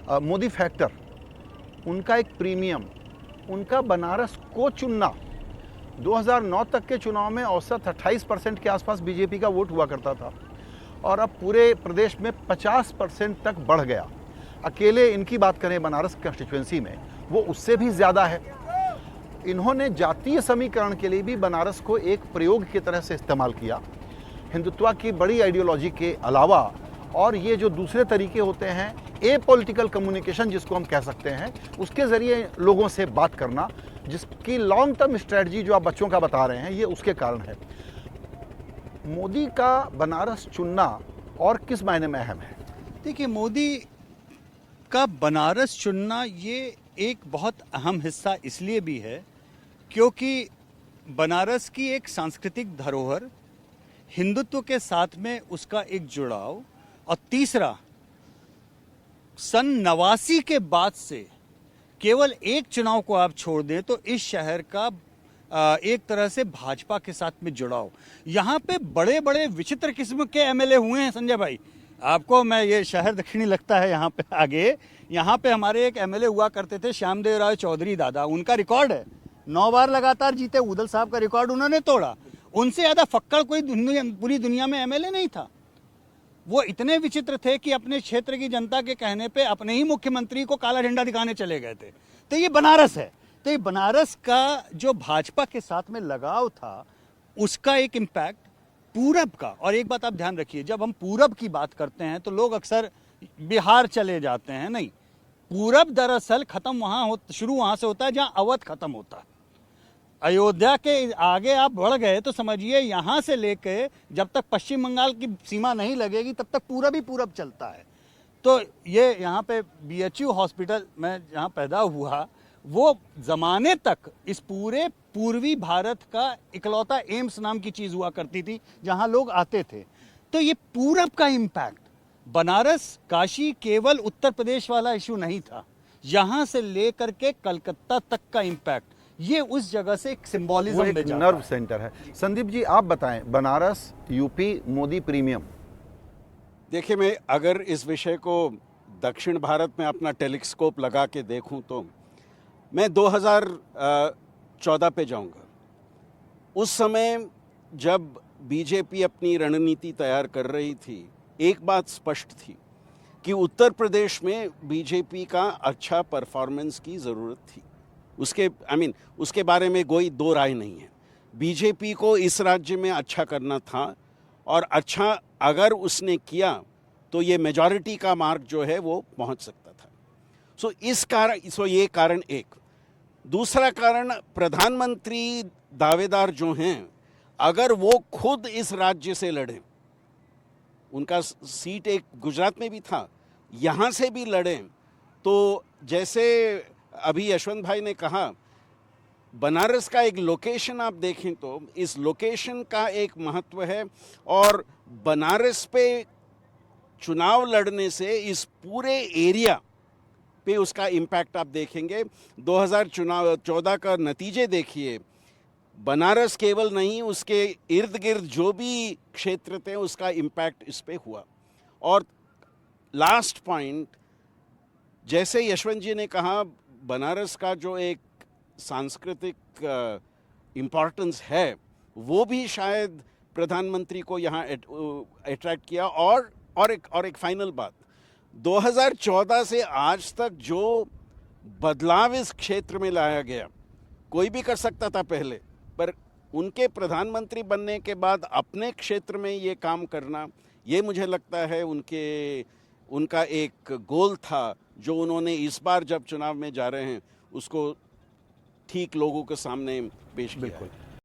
Modi factor, उनका एक premium, उनका बनारस को चुनना। 2009 तक के चुनाव में औसत 28% के आसपास बीजेपी का वोट हुआ करता था और अब पूरे प्रदेश में 50% तक बढ़ गया। अकेले इनकी बात करें बनारस कंस्टिट्यूएंसी में, वो उससे भी ज़्यादा है। इन्होंने जातीय समीकरण के लिए भी बनारस को एक प्रयोग की तरह से इस्तेमाल किया। हिंदुत्व की बड़ी आइडियोलॉजी के अलावा और ये जो दूसरे तरीके होते हैं, ए पॉलिटिकल कम्युनिकेशन जिसको हम कह सकते हैं, उसके ज़रिए लोगों से बात करना, जिसकी लॉन्ग टर्म स्ट्रेटजी जो आप बच्चों का बता रहे हैं, ये उसके कारण है। मोदी का बनारस चुनना और किस मायने में अहम है? देखिए, मोदी का बनारस चुनना ये एक बहुत अहम हिस्सा इसलिए भी है क्योंकि बनारस की एक सांस्कृतिक धरोहर, हिंदुत्व के साथ में उसका एक जुड़ाव, और तीसरा, सन 89 के बाद से केवल एक चुनाव को आप छोड़ दें तो इस शहर का एक तरह से भाजपा के साथ में जुड़ाव। यहाँ पे बड़े बड़े विचित्र किस्म के एमएलए हुए हैं संजय भाई। आपको मैं, ये शहर दक्षिणी लगता है यहाँ पे आगे, यहाँ पे हमारे एक एमएलए हुआ करते थे श्यामदेव राय चौधरी दादा, उनका रिकॉर्ड है 9 बार लगातार जीते। उदल साहब का रिकॉर्ड उन्होंने तोड़ा। उनसे ज़्यादा फक्कड़ कोई पूरी दुनिया में एमएलए नहीं था। वो इतने विचित्र थे कि अपने क्षेत्र की जनता के कहने पे अपने ही मुख्यमंत्री को काला झंडा दिखाने चले गए थे। तो ये बनारस है। तो ये बनारस का जो भाजपा के साथ में लगाव था, उसका एक इम्पैक्ट पूरब का। और एक बात आप ध्यान रखिए, जब हम पूरब की बात करते हैं तो लोग अक्सर बिहार चले जाते हैं। नहीं, पूरब दरअसल शुरू वहां से होता है जहां अवध खत्म होता है। अयोध्या के आगे आप बढ़ गए तो समझिए यहाँ से लेके जब तक पश्चिम बंगाल की सीमा नहीं लगेगी तब तक पूरब ही पूरब चलता है। तो ये यहाँ पे बीएचयू हॉस्पिटल में जहाँ पैदा हुआ, वो ज़माने तक इस पूरे पूर्वी भारत का इकलौता एम्स नाम की चीज़ हुआ करती थी जहाँ लोग आते थे। तो ये पूरब का इम्पैक्ट, बनारस काशी केवल उत्तर प्रदेश वाला इशू नहीं था, यहाँ से लेकर के कलकत्ता तक का इम्पैक्ट, ये उस जगह से एक सिंबॉलिज्म में जाता है। नर्व सेंटर है। संदीप जी, आप बताएं, बनारस यूपी मोदी प्रीमियम। देखिए, मैं अगर इस विषय को दक्षिण भारत में अपना टेलीस्कोप लगा के देखूं तो मैं 2014 पे जाऊंगा। उस समय जब बीजेपी अपनी रणनीति तैयार कर रही थी, एक बात स्पष्ट थी कि उत्तर प्रदेश में बीजेपी का अच्छा परफॉर्मेंस की ज़रूरत थी। उसके बारे में कोई दो राय नहीं है। बीजेपी को इस राज्य में अच्छा करना था और अच्छा अगर उसने किया तो ये मेजॉरिटी का मार्क जो है वो पहुंच सकता था। ये कारण एक। दूसरा कारण, प्रधानमंत्री दावेदार जो हैं, अगर वो खुद इस राज्य से लड़ें, उनका सीट एक गुजरात में भी था, यहाँ से भी लड़ें, तो जैसे अभी यशवंत भाई ने कहा, बनारस का एक लोकेशन आप देखें तो इस लोकेशन का एक महत्व है और बनारस पे चुनाव लड़ने से इस पूरे एरिया पे उसका इम्पैक्ट आप देखेंगे। 2014 का नतीजे देखिए, बनारस केवल नहीं, उसके इर्द गिर्द जो भी क्षेत्र थे उसका इम्पैक्ट इस पे हुआ। और लास्ट पॉइंट, जैसे यशवंत जी ने कहा, बनारस का जो एक सांस्कृतिक इम्पॉर्टेंस है वो भी शायद प्रधानमंत्री को यहाँ अट्रैक्ट किया। और एक फाइनल बात, 2014 से आज तक जो बदलाव इस क्षेत्र में लाया गया, कोई भी कर सकता था पहले, पर उनके प्रधानमंत्री बनने के बाद अपने क्षेत्र में ये काम करना, ये मुझे लगता है उनका एक गोल था जो उन्होंने इस बार जब चुनाव में जा रहे हैं उसको ठीक लोगों के सामने पेश किया। बिल्कुल।